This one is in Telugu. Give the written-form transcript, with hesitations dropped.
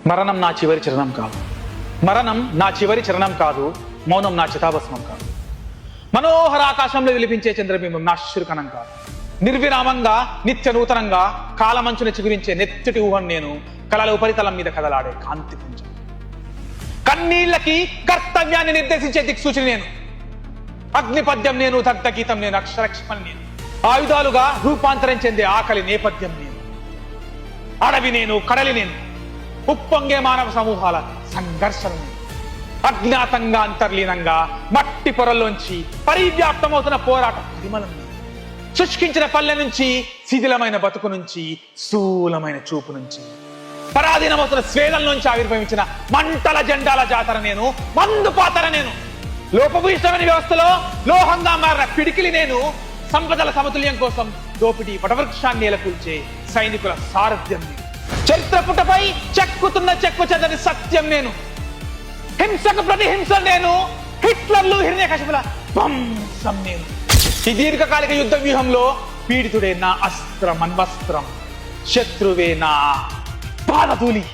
మరణం నా చివరి చరణం కాదు. మరణం నా చివరి చరణం కాదు. మౌనం నా చితాభస్మం కాదు. మనోహర ఆకాశంలో విలిపించే చంద్రబింబం నా శురుకణం కాదు. నిర్విరామంగా నిత్య నూతనంగా కాలమంచున చిగురించే నెత్తటి ఊహం నేను. కలల ఉపరితలం మీద కదలాడే కాంతి పుంజం. కన్నీళ్లకి కర్తవ్యాన్ని నిర్దేశించే దిక్సూచిని నేను. అగ్నిపద్యం నేను, దగ్ధ గీతం నేను, అక్షరక్షమని నేను. ఆయుధాలుగా రూపాంతరం చెందే ఆకలి నేపథ్యం నేను. అడవి నేను, కడలి నేను, ఉప్పొంగే మానవ సమూహాల సంఘర్షణ నేను. అజ్ఞాతంగా అంతర్లీనంగా మట్టి పొరల్లోంచి పరివ్యాప్తమవుతున్న పోరాట పరిమళం నేను. శుష్కించిన పల్లె నుంచి, శిథిలమైన బతుకు నుంచి, స్థూలమైన చూపు నుంచి, పరాధీనమవుతున్న స్వేదం నుంచి ఆవిర్భవించిన మంటల జెండాల జాతర నేను. మందు పాతర నేను. లోపభూయిష్టమైన వ్యవస్థలో లోహంగా మారిన పిడికిలి నేను. సంపదల సమతుల్యం కోసం దోపిడీ వటవృక్షాన్ని నెలకూల్చే సైనికుల సారథ్యం నేను. చరిత్ర పుటపై చెక్కుతున్న చెక్కు చెందని సత్యం నేను. హింసకు ప్రతిహింస నేను. హిట్లర్లు, హిరణ్యకశిపుల ధ్వంసం నేను. ఈ దీర్ఘకాలిక యుద్ధ వ్యూహంలో పీడితుడే నా అస్త్రం, అన్వస్త్రం. శత్రువే నా పాదధూళి.